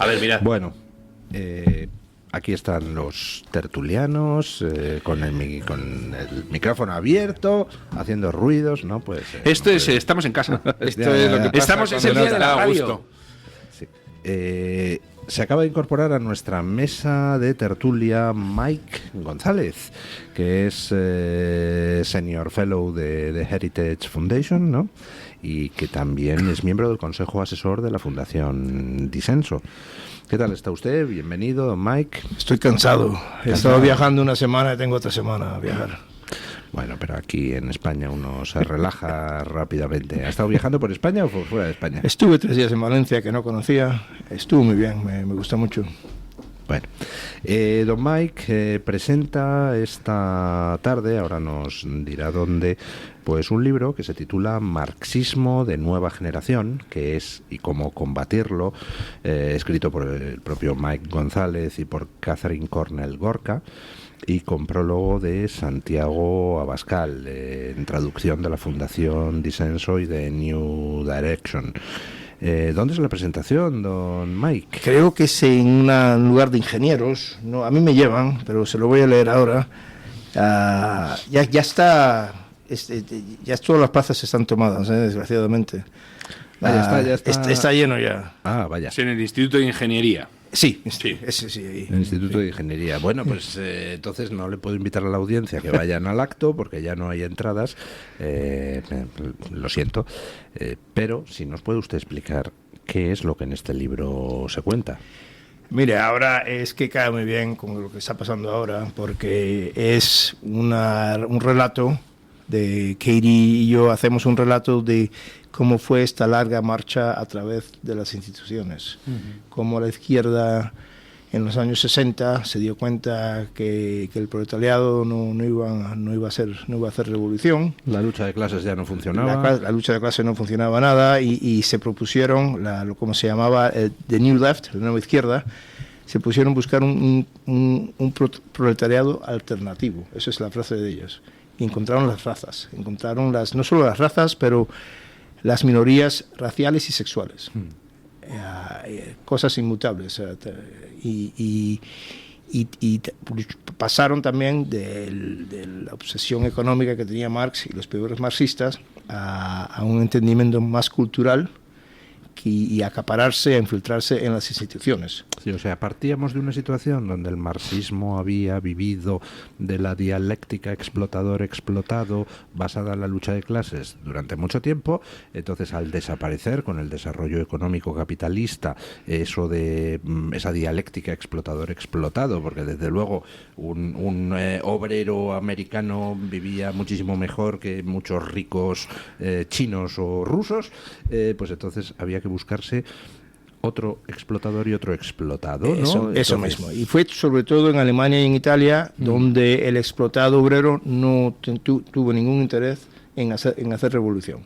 ver, mirad. Bueno, aquí están los tertulianos con el micrófono abierto, haciendo ruidos, ¿no? Pues Esto es, estamos en casa. Esto es lo que pasa Estamos en el cuando día no de te la da radio. gusto. Sí. Se acaba de incorporar a nuestra mesa de tertulia Mike González, que es Senior Fellow de Heritage Foundation, ¿no? Y que también es miembro del Consejo Asesor de la Fundación Disenso. ¿Qué tal está usted? Bienvenido, don Mike. Estoy cansado. He estado viajando una semana y tengo otra semana a viajar. Bueno, pero aquí en España uno se relaja rápidamente. ¿Ha estado viajando por España o por fuera de España? Estuve 3 días en Valencia que no conocía. Estuvo muy bien, me gustó mucho. Bueno, don Mike presenta esta tarde, ahora nos dirá dónde, pues un libro que se titula Marxismo de nueva generación, que es y cómo combatirlo, escrito por el propio Mike González y por Catherine Cornell Gorka, y con prólogo de Santiago Abascal, en traducción de la Fundación Disenso y de New Direction. ¿Dónde es la presentación, don Mike? Creo que es en un lugar de ingenieros. No, a mí me llevan, pero se lo voy a leer ahora. Ya está. Ya todas las plazas están tomadas, desgraciadamente. Ya está. Está lleno ya. Ah, vaya. Es en el Instituto de Ingeniería. Sí, Sí. sí, ahí. El Instituto de Ingeniería. Bueno, pues entonces no le puedo invitar a la audiencia que vayan al acto porque ya no hay entradas. Lo siento. Pero si nos puede usted explicar qué es lo que en este libro se cuenta. Mire, ahora es que cae muy bien con lo que está pasando ahora, porque es un relato de Katie y yo, hacemos un relato de cómo fue esta larga marcha a través de las instituciones, cómo la izquierda en los años 60 se dio cuenta que el proletariado no iba a hacer revolución. La lucha de clases ya no funcionaba. La lucha de clases no funcionaba nada y se propusieron, como se llamaba, The New Left, la nueva izquierda, se pusieron a buscar un proletariado alternativo. Esa es la frase de ellos. Y encontraron las razas, no solo las razas, pero las minorías raciales y sexuales. Cosas inmutables. Y pasaron también de la obsesión económica que tenía Marx y los peores marxistas a un entendimiento más cultural y acapararse, a infiltrarse en las instituciones. Sí, o sea, partíamos de una situación donde el marxismo había vivido de la dialéctica explotador-explotado basada en la lucha de clases durante mucho tiempo. Entonces, al desaparecer con el desarrollo económico capitalista, eso de esa dialéctica explotador-explotado, porque desde luego un obrero americano vivía muchísimo mejor que muchos ricos chinos o rusos, pues entonces había que buscarse otro explotador y otro explotado, ¿no? Eso mismo. Y fue sobre todo en Alemania y en Italia donde el explotado obrero no tuvo ningún interés en hacer revolución.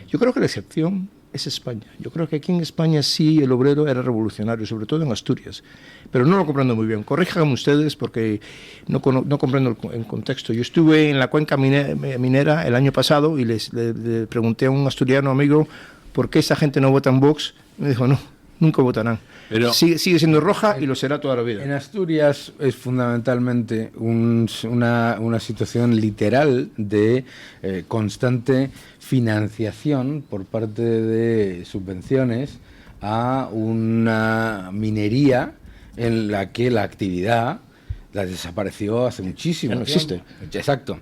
Yo creo que la excepción es España. Yo creo que aquí en España sí el obrero era revolucionario, sobre todo en Asturias. Pero no lo comprendo muy bien. Corríjanme ustedes porque no comprendo el contexto. Yo estuve en la cuenca minera el año pasado y le pregunté a un asturiano amigo por qué esa gente no vota en Vox. Me dijo, no, nunca votarán. Pero sigue siendo roja y lo será toda la vida. En Asturias es fundamentalmente una situación literal de constante financiación por parte de subvenciones a una minería en la que la actividad la desapareció hace muchísimo tiempo. No existe. Exacto.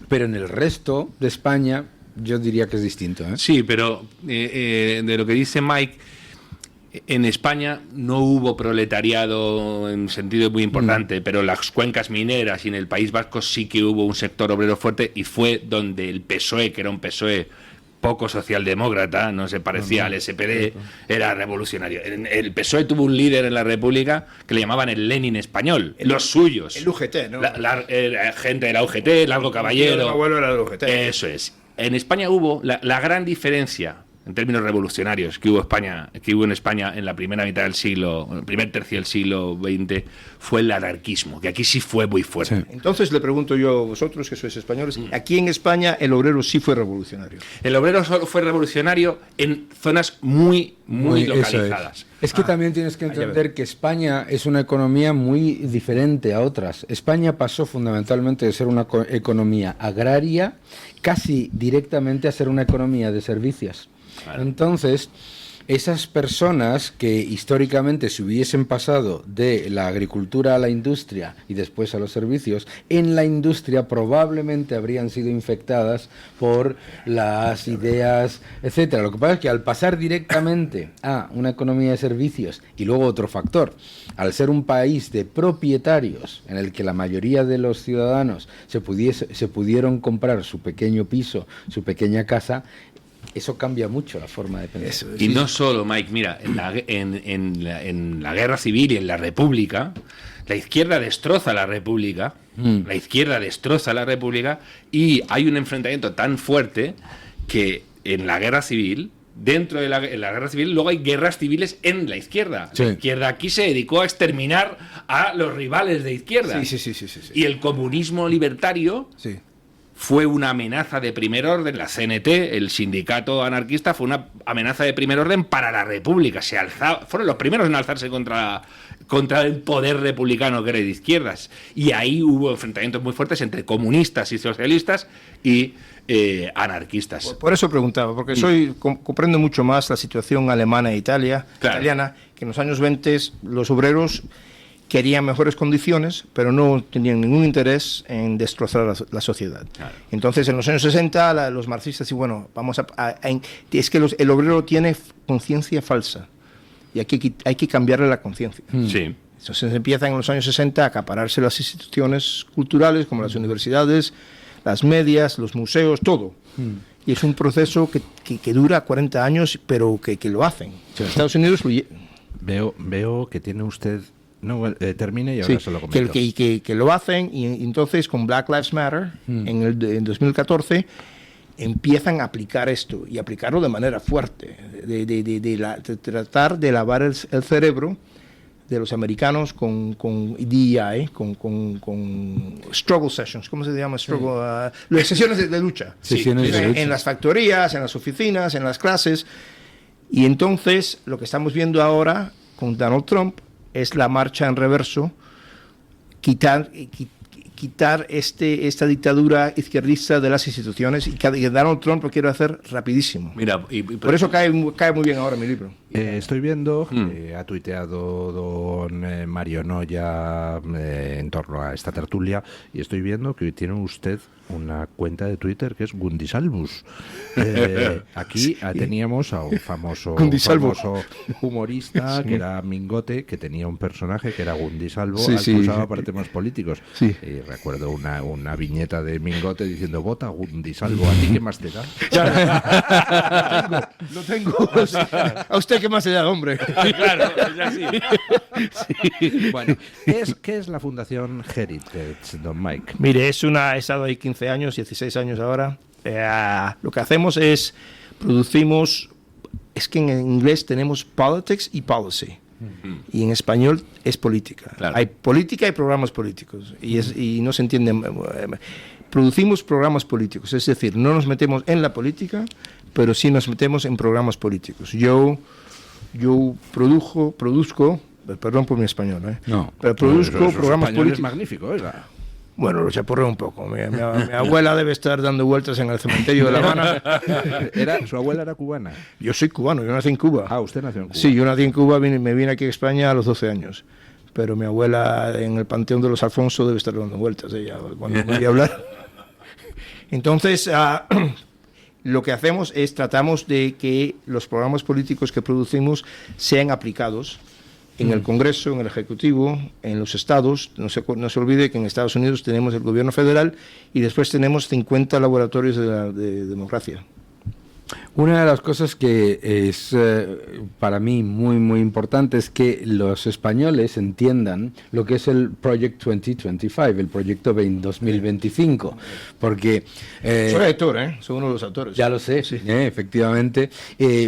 Pero en el resto de España yo diría que es distinto, ¿eh? Sí, pero de lo que dice Mike, en España no hubo proletariado en sentido muy importante, pero las cuencas mineras y en el País Vasco sí que hubo un sector obrero fuerte y fue donde el PSOE, que era un PSOE poco socialdemócrata, no se parecía al SPD, era revolucionario. El PSOE tuvo un líder en la República que le llamaban el Lenin español, los suyos. El UGT, ¿no? La gente de la UGT, Largo Caballero. Mi abuelo era del UGT. Eso es. En España hubo la gran diferencia en términos revolucionarios, que hubo en España en la primera mitad del siglo, en el primer tercio del siglo XX, fue el anarquismo, que aquí sí fue muy fuerte. Sí. Entonces le pregunto yo a vosotros, que sois españoles, aquí en España el obrero sí fue revolucionario. El obrero solo fue revolucionario en zonas muy localizadas. Es que también tienes que entender que España es una economía muy diferente a otras. España pasó fundamentalmente de ser una economía agraria casi directamente a ser una economía de servicios. Claro. Entonces, esas personas que históricamente se hubiesen pasado de la agricultura a la industria y después a los servicios, en la industria probablemente habrían sido infectadas por las ideas, etcétera. Lo que pasa es que al pasar directamente a una economía de servicios, y luego otro factor, al ser un país de propietarios en el que la mayoría de los ciudadanos se pudieron comprar su pequeño piso, su pequeña casa, eso cambia mucho la forma de pensar. Y no solo, Mike, mira, en la guerra civil y en la república, la izquierda destroza la república, y hay un enfrentamiento tan fuerte que en la guerra civil, dentro de la guerra civil, luego hay guerras civiles en la izquierda. Sí. La izquierda aquí se dedicó a exterminar a los rivales de izquierda. Sí. Y el comunismo libertario... Sí. Fue una amenaza de primer orden, la CNT, el sindicato anarquista, fue una amenaza de primer orden para la República. Fueron los primeros en alzarse contra el poder republicano que era de izquierdas. Y ahí hubo enfrentamientos muy fuertes entre comunistas y socialistas y anarquistas. Por eso preguntaba, porque comprendo mucho más la situación alemana e italiana, que en los años 20 los obreros querían mejores condiciones, pero no tenían ningún interés en destrozar la sociedad. Claro. Entonces, en los años 60, los marxistas, y bueno, es que el obrero tiene conciencia falsa, y aquí hay que cambiarle la conciencia. Sí. Entonces empiezan en los años 60 a acapararse las instituciones culturales, como las universidades, las medias, los museos, todo. Y es un proceso que dura 40 años, pero que lo hacen. Sí. Estados Unidos Veo que tiene usted... No, termine y ahora se lo comento. Que lo hacen, y entonces con Black Lives Matter, en 2014, empiezan a aplicar esto, y aplicarlo de manera fuerte, de tratar de lavar el cerebro de los americanos con DEI, con struggle sessions, ¿cómo se llama? Sesiones de lucha. Sesiones de lucha. En las factorías, en las oficinas, en las clases. Y entonces, lo que estamos viendo ahora con Donald Trump es la marcha en reverso, quitar esta dictadura izquierdista de las instituciones, y que Donald Trump lo quiere hacer rapidísimo. Mira, por eso cae muy bien ahora mi libro. Estoy viendo, ha tuiteado don Mario Noya en torno a esta tertulia, y estoy viendo que tiene usted una cuenta de Twitter que es Gundisalvus. Aquí teníamos a un famoso humorista que era Mingote, que tenía un personaje que era Gundisalvo, al que usaba para temas políticos. Sí. Y recuerdo una viñeta de Mingote diciendo: vota Gundisalvo, ¿a ti qué más te da? Lo tengo. ¿A usted qué más se da, hombre? Claro, ya sí. Sí. Bueno, ¿qué es la Fundación Heritage, don Mike? Mire, he estado ahí 15 años, 16 años ahora. Lo que hacemos es es que en inglés tenemos politics y policy. Y en español es política. Claro. Hay política y programas políticos. Y no se entiende. Producimos programas políticos. Es decir, no nos metemos en la política, pero sí nos metemos en programas políticos. Yo produzco, perdón por mi español, pero produzco programas políticos. Es magnífico, oiga. Bueno, lo chaporreo un poco. Mi abuela debe estar dando vueltas en el cementerio de La Habana. ¿Su abuela era cubana? Yo soy cubano, yo nací en Cuba. Ah, usted nació en Cuba. Sí, yo nací en Cuba, me vine aquí a España a los 12 años. Pero mi abuela en el Panteón de los Alfonso debe estar dando vueltas ella cuando voy a hablar. Entonces, lo que hacemos es tratamos de que los programas políticos que producimos sean aplicados en el Congreso, en el Ejecutivo, en los estados. No se olvide que en Estados Unidos tenemos el gobierno federal y después tenemos 50 laboratorios de democracia. Una de las cosas que es para mí muy muy importante es que los españoles entiendan lo que es el Project 2025, el proyecto 2025, porque soy actor, soy uno de los actores. Ya lo sé, sí. Efectivamente,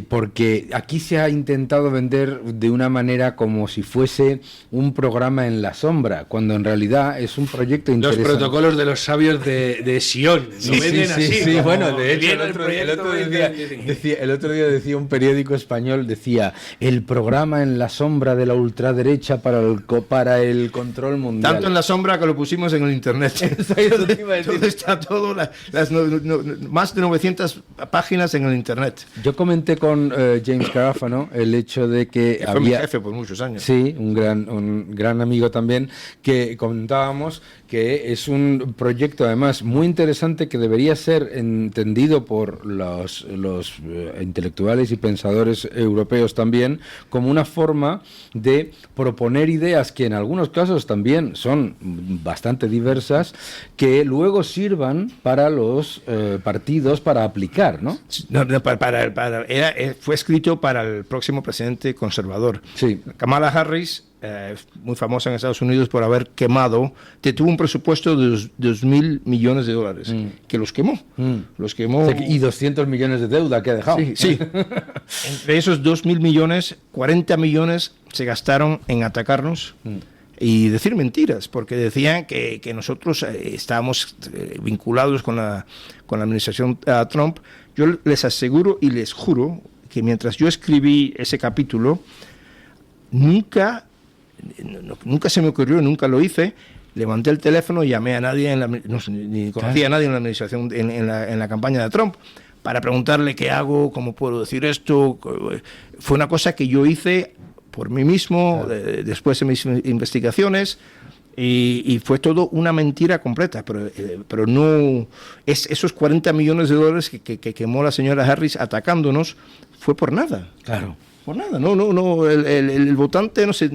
porque aquí se ha intentado vender de una manera como si fuese un programa en la sombra, cuando en realidad es un proyecto interesante. Los protocolos de los sabios de Sion, lo venden así. Sí, bueno, de hecho el otro día decía un periódico español, decía, el programa en la sombra de la ultraderecha para el control mundial. Tanto en la sombra que lo pusimos en el internet. Todo está todo, más de 900 páginas en el internet. Yo comenté con James Carafano el hecho de que fue mi jefe por muchos años. Sí, un gran amigo también, que comentábamos que es un proyecto además muy interesante que debería ser entendido por los intelectuales y pensadores europeos también como una forma de proponer ideas que en algunos casos también son bastante diversas, que luego sirvan para los partidos para aplicar, ¿no? Fue escrito para el próximo presidente conservador. Sí. Kamala Harris, muy famosa en Estados Unidos por haber quemado, tuvo un presupuesto de $2.000 millones, que los quemó. Los quemó. O sea, y 200 millones de deuda que ha dejado. Sí. Entre esos 2.000 millones, 40 millones se gastaron en atacarnos y decir mentiras, porque decían que nosotros estábamos vinculados con la administración Trump. Yo les aseguro y les juro que mientras yo escribí ese capítulo, nunca se me ocurrió, nunca lo hice, levanté el teléfono y llamé a nadie, ni conocía a nadie en la administración, en la campaña de Trump, para preguntarle qué hago, cómo puedo decir esto. Fue una cosa que yo hice por mí mismo, después de mis investigaciones, y fue todo una mentira completa, pero no, esos $40 millones que quemó la señora Harris atacándonos, fue por nada. Claro. Por nada, no, el votante no se...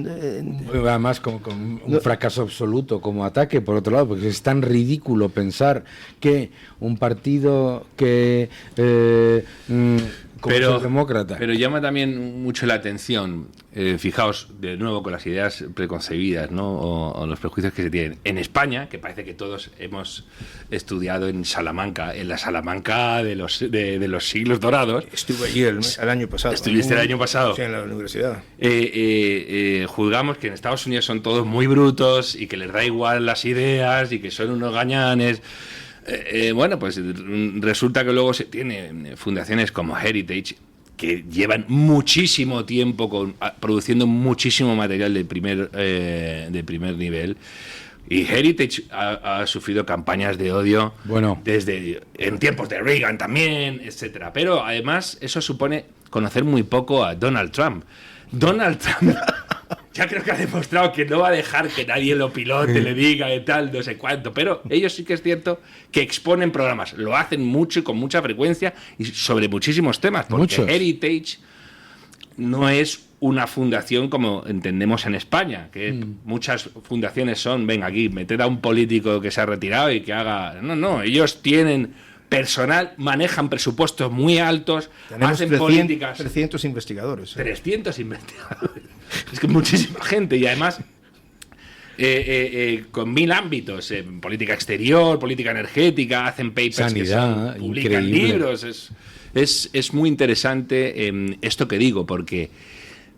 Además, con un fracaso absoluto como ataque, por otro lado, porque es tan ridículo pensar que un partido que... Pero llama también mucho la atención, fijaos de nuevo con las ideas preconcebidas, ¿no? o los prejuicios que se tienen. En España, que parece que todos hemos estudiado en Salamanca, en la Salamanca de los siglos dorados. Estuve allí el año pasado. ¿Estuviste el año pasado? Sí, en la universidad. Juzgamos que en Estados Unidos son todos muy brutos y que les da igual las ideas y que son unos gañanes. Bueno, pues resulta que luego se tiene fundaciones como Heritage que llevan muchísimo tiempo produciendo muchísimo material de primer nivel, y Heritage ha sufrido campañas de odio desde en tiempos de Reagan también, etcétera. Pero además eso supone conocer muy poco a Donald Trump. Donald Trump ya creo que ha demostrado que no va a dejar que nadie lo pilote, le diga de tal, no sé cuánto, pero ellos sí que es cierto que exponen programas, lo hacen mucho y con mucha frecuencia y sobre muchísimos temas, porque Heritage no es una fundación como entendemos en España, que muchas fundaciones son, venga aquí, meted a un político que se ha retirado y que haga... No, ellos tienen personal, manejan presupuestos muy altos, hacen políticas... 300 investigadores. 300 investigadores. Es que muchísima gente, y además con 1000 ámbitos, política exterior, política energética, hacen papers, sanidad, publican libros. Es muy interesante esto que digo, porque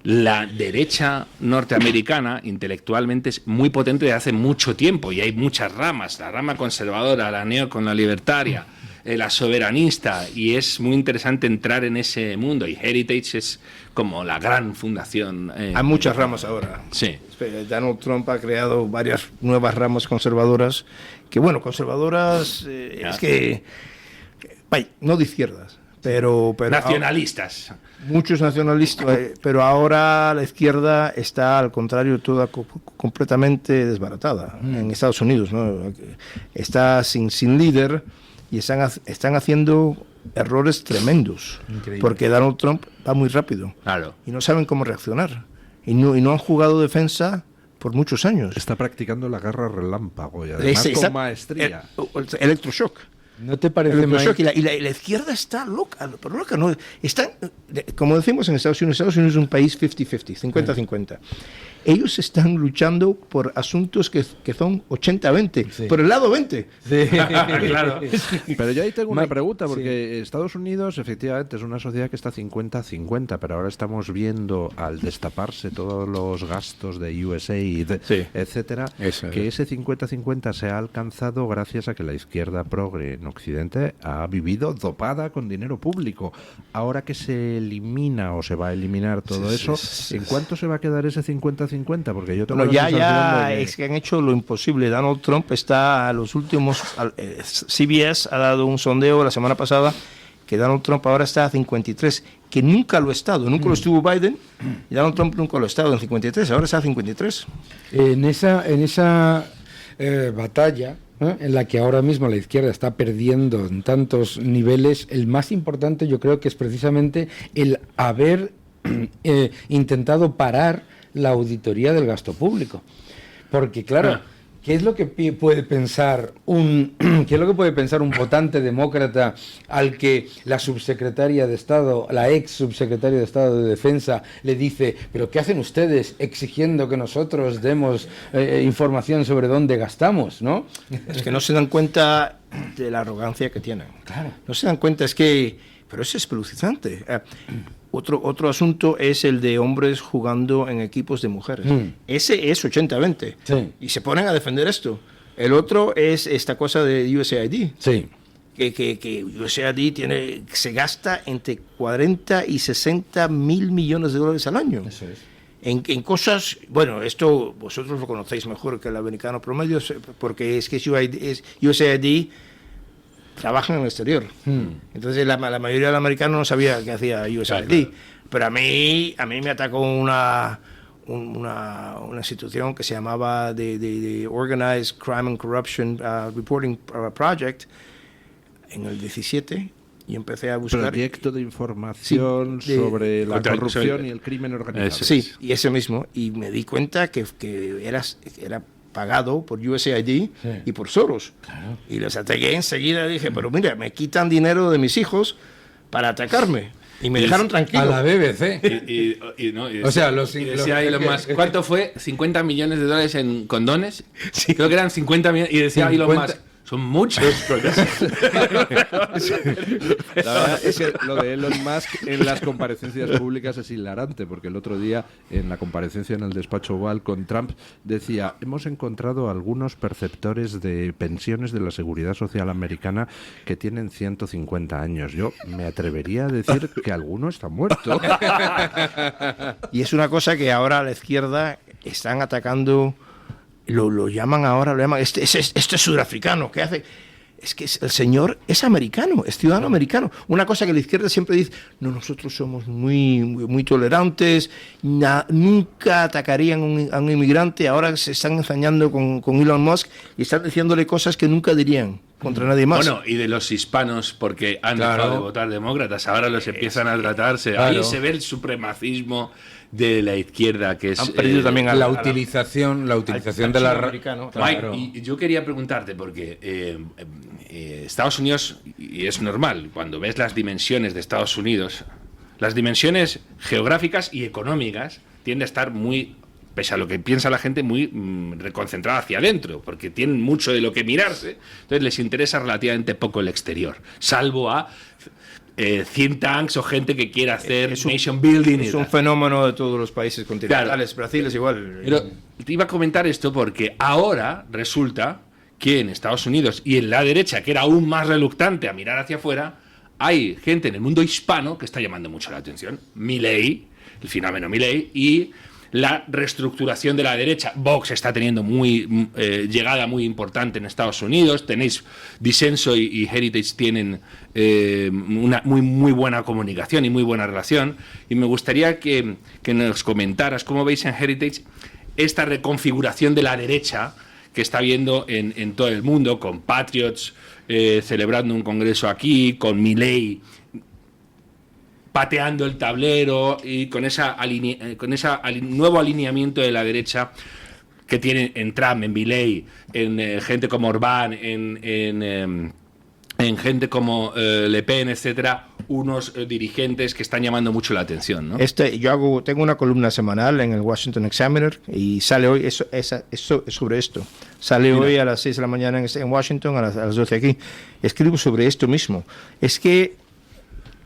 la derecha norteamericana intelectualmente es muy potente desde hace mucho tiempo, y hay muchas ramas, la rama conservadora, la con la libertaria, la soberanista, y es muy interesante entrar en ese mundo, y Heritage es como la gran fundación. Hay muchas ramas ahora. Sí. Donald Trump ha creado varias nuevas ramas conservadoras, que bueno, conservadoras es que no de izquierdas, pero nacionalistas. Muchos nacionalistas, pero ahora la izquierda está al contrario toda completamente desbaratada en Estados Unidos, ¿no? Está sin líder, y están haciendo errores tremendos. Increíble. Porque Donald Trump va muy rápido. Claro. Y no saben cómo reaccionar. Y no han jugado defensa por muchos años. Está practicando la guerra relámpago y además con maestría. Electroshock. ¿No te parece, Mike? Y la izquierda está loca, pero loca, ¿no? Está, como decimos en Estados Unidos es un país 50-50, 50-50. Ellos están luchando por asuntos que son 80-20, sí. Por el lado 20. Sí, claro. Pero yo ahí tengo una pregunta, porque Estados Unidos efectivamente es una sociedad que está 50-50, pero ahora estamos viendo, al destaparse todos los gastos de USAID, etcétera, que ese 50-50 se ha alcanzado gracias a que la izquierda progre en Occidente ha vivido dopada con dinero público. Ahora que se elimina o se va a eliminar todo eso, ¿en cuánto se va a quedar ese 50-50? Porque yo tengo es que han hecho lo imposible. Donald Trump está a los últimos... CBS ha dado un sondeo la semana pasada que Donald Trump ahora está a 53, que nunca lo ha estado. Nunca lo estuvo Biden, y Donald Trump nunca lo ha estado en 53, ahora está a 53. En esa batalla, en la que ahora mismo la izquierda está perdiendo en tantos niveles, el más importante yo creo que es precisamente el haber intentado parar la auditoría del gasto público, porque claro, ¿qué es lo que puede pensar un votante demócrata al que la subsecretaria de Estado, la ex subsecretaria de Estado de Defensa, le dice, pero ¿qué hacen ustedes exigiendo que nosotros demos información sobre dónde gastamos, ¿no? Es que no se dan cuenta de la arrogancia que tienen. Claro. No se dan cuenta, pero es espeluznante. Otro asunto es el de hombres jugando en equipos de mujeres. Ese es 80-20. Sí. Y se ponen a defender esto. El otro es esta cosa de USAID. Sí. Que USAID se gasta entre 40 y 60 mil millones de dólares al año. Eso es. En cosas, bueno, esto vosotros lo conocéis mejor que el americano promedio, porque es que USAID trabajan en el exterior. Entonces la mayoría del americano no sabía qué hacía USAID. Claro. Pero a mí me atacó una institución que se llamaba the Organized Crime and Corruption Reporting Project en el 17, y empecé a buscar... Proyecto de información sobre la corrupción y el crimen organizado. Sí, y ese mismo. Y me di cuenta que era pagado por USAID y por Soros. Claro. Y los ataqué enseguida. Dije, pero mira, me quitan dinero de mis hijos para atacarme. Y me dejaron tranquilo. A la BBC. O sea, decía Elon Musk, ¿cuánto fue? ¿50 millones de dólares en condones? Sí. Creo que eran 50 millones. Y decía Elon Musk, son muchos. La verdad es que lo de Elon Musk en las comparecencias públicas es hilarante, porque el otro día en la comparecencia en el despacho Oval con Trump decía, hemos encontrado algunos perceptores de pensiones de la Seguridad Social americana que tienen 150 años. Yo me atrevería a decir que alguno está muerto. Y es una cosa que ahora a la izquierda están atacando. Lo llaman ahora, este es sudafricano, ¿qué hace? Es que el señor es americano, es ciudadano americano. Una cosa que la izquierda siempre dice, no, nosotros somos muy tolerantes, nunca atacarían a un inmigrante, ahora se están ensañando con Elon Musk y están diciéndole cosas que nunca dirían contra nadie más. Bueno, y de los hispanos, porque han dejado de votar demócratas, ahora los empiezan a tratarse. Claro. Ahí se ve el supremacismo de la izquierda, que es... Han perdido también la utilización de la... Americano, claro. Mike, y yo quería preguntarte, porque Estados Unidos, y es normal, cuando ves las dimensiones de Estados Unidos, las dimensiones geográficas y económicas tienden a estar muy, pese a lo que piensa la gente, muy reconcentrada hacia adentro, porque tienen mucho de lo que mirarse, entonces les interesa relativamente poco el exterior, salvo a... think tanks o gente que quiera hacer nation building. Es un fenómeno de todos los países continentales. Claro. Brasil es igual. Pero te iba a comentar esto porque ahora resulta que en Estados Unidos y en la derecha, que era aún más reluctante a mirar hacia afuera, hay gente en el mundo hispano que está llamando mucho la atención. Milei, el fenómeno Milei, y la reestructuración de la derecha. Vox está teniendo llegada muy importante en Estados Unidos. Tenéis Disenso y Heritage tienen una muy buena comunicación y muy buena relación. Y me gustaría que nos comentaras cómo veis en Heritage esta reconfiguración de la derecha que está habiendo en todo el mundo, con Patriots celebrando un congreso aquí, con Milei pateando el tablero y con ese nuevo alineamiento de la derecha que tiene en Trump, en Milei, en gente como Orbán, en en gente como Le Pen, etcétera, unos dirigentes que están llamando mucho la atención, ¿no? Tengo una columna semanal en el Washington Examiner y sale hoy eso sobre esto. Sale hoy a las 6 de la mañana en Washington, a las 12 aquí. Escribo sobre esto mismo. Es que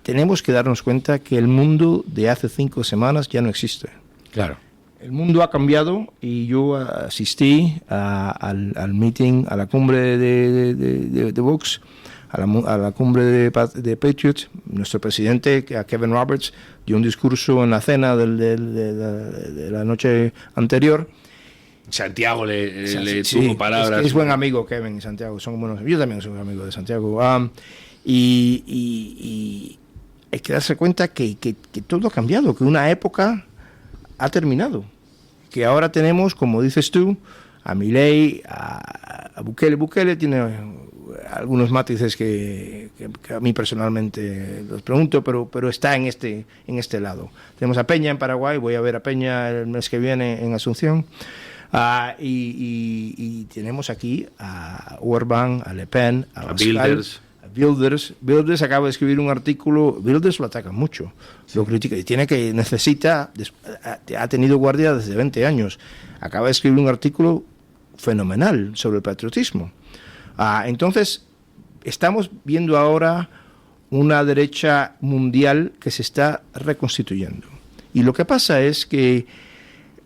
tenemos que darnos cuenta que el mundo de hace 5 semanas ya no existe. Claro. El mundo ha cambiado y yo asistí al meeting, a la cumbre de Vox, a la cumbre de Patriot. Nuestro presidente, Kevin Roberts, dio un discurso en la cena de la noche anterior. Santiago le tuvo palabras. Es buen amigo Kevin y Santiago, son buenos. Yo también soy un amigo de Santiago. Y hay que darse cuenta que todo ha cambiado, que una época ha terminado, que ahora tenemos, como dices tú, a Milei, a Bukele. Bukele tiene algunos matices que a mí personalmente los pregunto, pero está en este lado. Tenemos a Peña en Paraguay, voy a ver a Peña el mes que viene en Asunción, y tenemos aquí a Orbán, a Le Pen, a Wilders. Wilders acaba de escribir un artículo. Wilders lo ataca mucho, lo critica y ha tenido guardia desde 20 años. Acaba de escribir un artículo fenomenal sobre el patriotismo. Entonces, estamos viendo ahora una derecha mundial que se está reconstituyendo. Y lo que pasa es que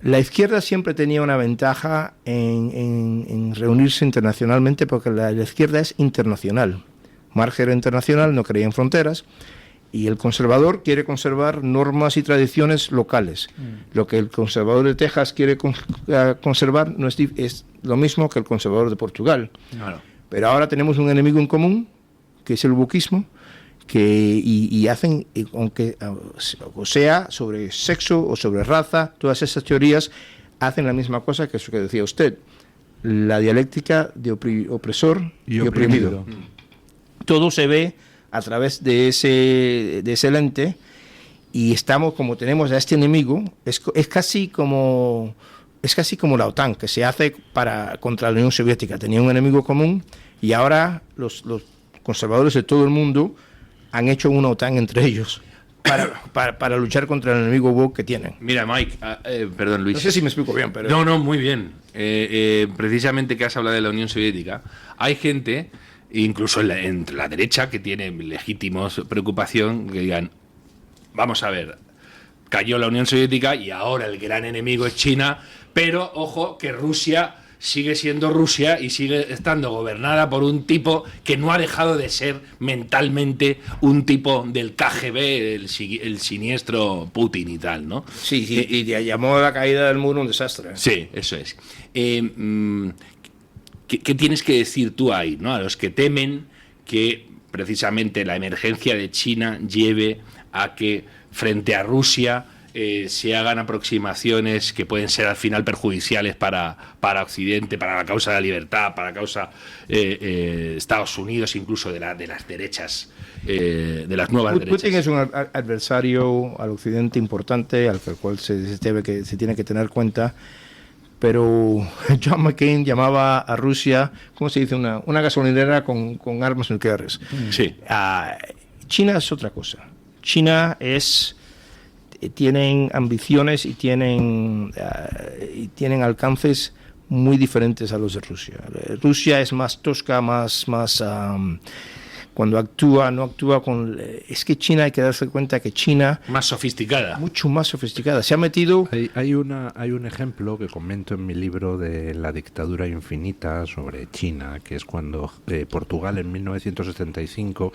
la izquierda siempre tenía una ventaja en reunirse internacionalmente, porque la izquierda es internacional. Marx era internacional, no creía en fronteras, y el conservador quiere conservar normas y tradiciones locales. Lo que el conservador de Texas quiere conservar no es lo mismo que el conservador de Portugal. Claro. Pero ahora tenemos un enemigo en común, que es el wokismo, y hacen, aunque o sea sobre sexo o sobre raza, todas esas teorías hacen la misma cosa que eso que decía usted, la dialéctica de opresor y oprimido. Todo se ve a través de ese lente, y estamos, como tenemos a este enemigo, es casi como la OTAN, que se hace contra la Unión Soviética. Tenía un enemigo común, y ahora los conservadores de todo el mundo han hecho una OTAN entre ellos para luchar contra el enemigo woke que tienen. Mira, Mike, perdón, Luis. No sé si me explico bien, pero... No, muy bien. Precisamente que has hablado de la Unión Soviética, hay gente, incluso entre la derecha, que tiene legítimos preocupación, que digan, vamos a ver, cayó la Unión Soviética y ahora el gran enemigo es China, pero ojo que Rusia sigue siendo Rusia y sigue estando gobernada por un tipo que no ha dejado de ser mentalmente un tipo del KGB, el siniestro Putin y tal, ¿no? Sí, y llamó a la caída del muro un desastre. Sí, eso es. ¿Qué tienes que decir tú ahí, ¿no? A los que temen que precisamente la emergencia de China lleve a que frente a Rusia se hagan aproximaciones que pueden ser al final perjudiciales para Occidente, para la causa de la libertad, para la causa Estados Unidos, incluso de las derechas, de las nuevas derechas? Putin es un adversario al Occidente importante, al cual se tiene que tener cuenta. Pero John McCain llamaba a Rusia, ¿cómo se dice? Una gasolinera con armas nucleares. Sí. China es otra cosa. China tienen ambiciones y tienen alcances muy diferentes a los de Rusia. Rusia es más tosca, más cuando no actúa con... Es que China, hay que darse cuenta que China... Más sofisticada. Mucho más sofisticada. Se ha metido... Hay un ejemplo que comento en mi libro de La dictadura infinita sobre China, que es cuando Portugal en 1975,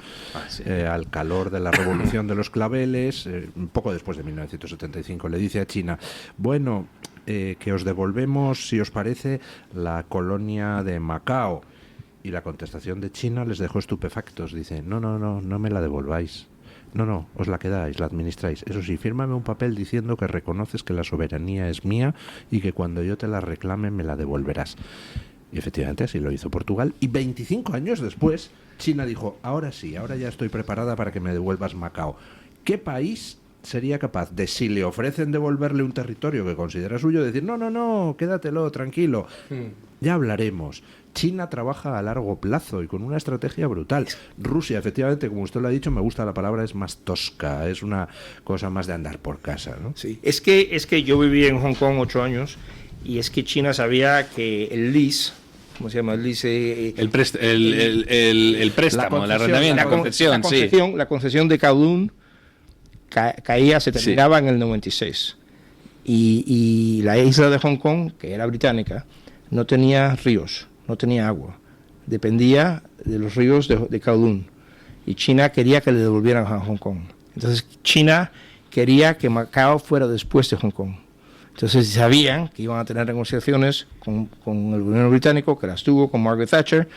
al calor de la revolución de los claveles, un poco después de 1975, le dice a China, bueno, que os devolvemos, si os parece, la colonia de Macao. Y la contestación de China les dejó estupefactos. Dice, no me la devolváis. No, os la quedáis, la administráis. Eso sí, fírmame un papel diciendo que reconoces que la soberanía es mía y que cuando yo te la reclame me la devolverás. Y efectivamente así lo hizo Portugal. Y 25 años después, China dijo, ahora sí, ahora ya estoy preparada para que me devuelvas Macao. ¿Qué país sería capaz de, si le ofrecen devolverle un territorio que considera suyo, decir, no, quédatelo, tranquilo? ya hablaremos. China trabaja a largo plazo y con una estrategia brutal. Rusia, efectivamente, como usted lo ha dicho, me gusta la palabra, es más tosca, es una cosa más de andar por casa, ¿no? Sí, es que yo viví en Hong Kong 8 años y es que China sabía que el lease, ¿cómo se llama? El lease, el préstamo, el arrendamiento, la concesión de Kowloon caía, se terminaba en el 96. Y la isla de Hong Kong, que era británica, no tenía ríos, no tenía agua. Dependía de los ríos de Kowloon. Y China quería que le devolvieran a Hong Kong. Entonces China quería que Macao fuera después de Hong Kong. Entonces sabían que iban a tener negociaciones con el gobierno británico, que las tuvo con Margaret Thatcher.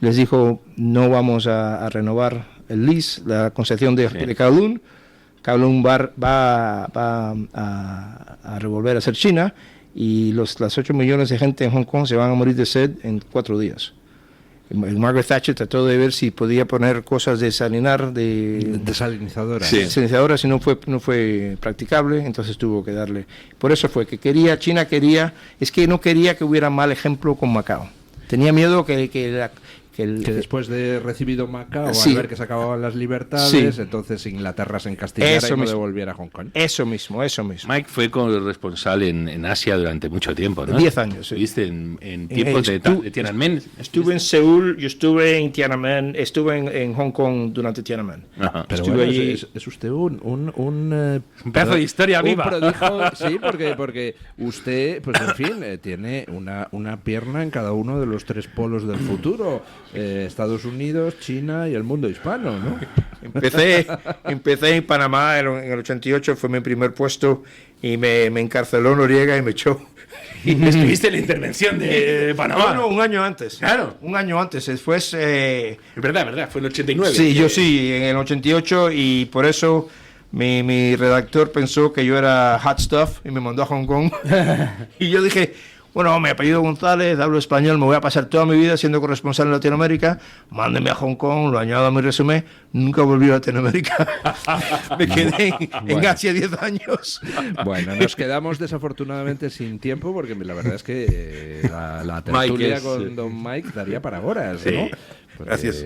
Les dijo, no vamos a renovar el lease, la concesión de Kowloon. Kowloon va a revolver a ser China y las 8 millones de gente en Hong Kong se van a morir de sed en 4 días. Margaret Thatcher trató de ver si podía poner cosas de desalinar, desalinizadoras. Sí. Dessalinizadoras, y no fue practicable, entonces tuvo que darle. Por eso fue que China quería, es que no quería que hubiera mal ejemplo con Macao. Tenía miedo que después de recibido Macao, al ver que se acababan las libertades, entonces Inglaterra se encastillara y no devolviera a Hong Kong. Eso mismo. Mike fue corresponsal en Asia durante mucho tiempo, ¿no? 10 años, sí. ¿Viste en tiempos de Tiananmen? Estuve en Seúl, yo estuve en Tiananmen, estuve en Hong Kong durante Tiananmen. Ajá. Pero bueno, es usted un pedazo de historia viva. Prodigio, sí, porque usted, pues en fin, tiene una pierna en cada uno de los 3 polos del futuro. Estados Unidos, China y el mundo hispano, ¿no? Empecé en Panamá en el 88, fue mi primer puesto y me encarceló Noriega y me echó. ¿Estuviste en la intervención de Panamá? No, un año antes. Claro. Un año antes. Después... Es verdad, fue en el 89. Sí, yo sí, en el 88 y por eso mi redactor pensó que yo era hot stuff y me mandó a Hong Kong. Y yo dije... Bueno, mi apellido González, hablo español, me voy a pasar toda mi vida siendo corresponsal en Latinoamérica, mándeme a Hong Kong, lo añado a mi resumen, nunca volví a Latinoamérica. Me quedé en Asia 10 años. Bueno, nos quedamos desafortunadamente sin tiempo porque la verdad es que la tertulia con Don Mike daría para horas, ¿no? Sí. Gracias.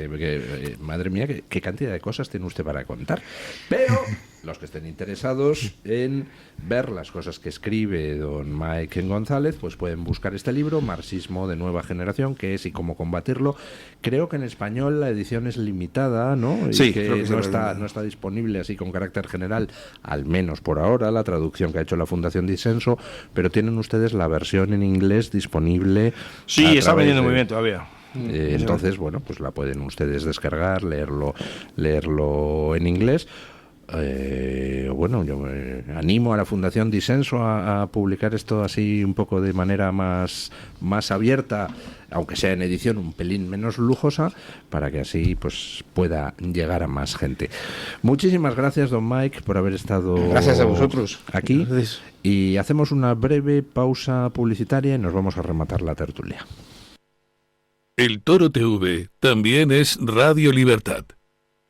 Madre mía, qué cantidad de cosas tiene usted para contar. Pero los que estén interesados en ver las cosas que escribe don Mike González, pues pueden buscar este libro, Marxismo de Nueva Generación, qué es y cómo combatirlo. Creo que en español la edición es limitada, ¿no? Y sí, que no está disponible así con carácter general, al menos por ahora, la traducción que ha hecho la Fundación Disenso, pero tienen ustedes la versión en inglés disponible. Sí, está vendiendo muy bien todavía. Entonces, bueno, pues la pueden ustedes descargar, leerlo en inglés. Bueno, yo animo a la Fundación Disenso a publicar esto así un poco de manera más abierta, aunque sea en edición un pelín menos lujosa, para que así pues pueda llegar a más gente. Muchísimas gracias, don Mike, por haber estado gracias a vosotros aquí. Gracias. Y hacemos una breve pausa publicitaria y nos vamos a rematar la tertulia. El Toro TV también es Radio Libertad.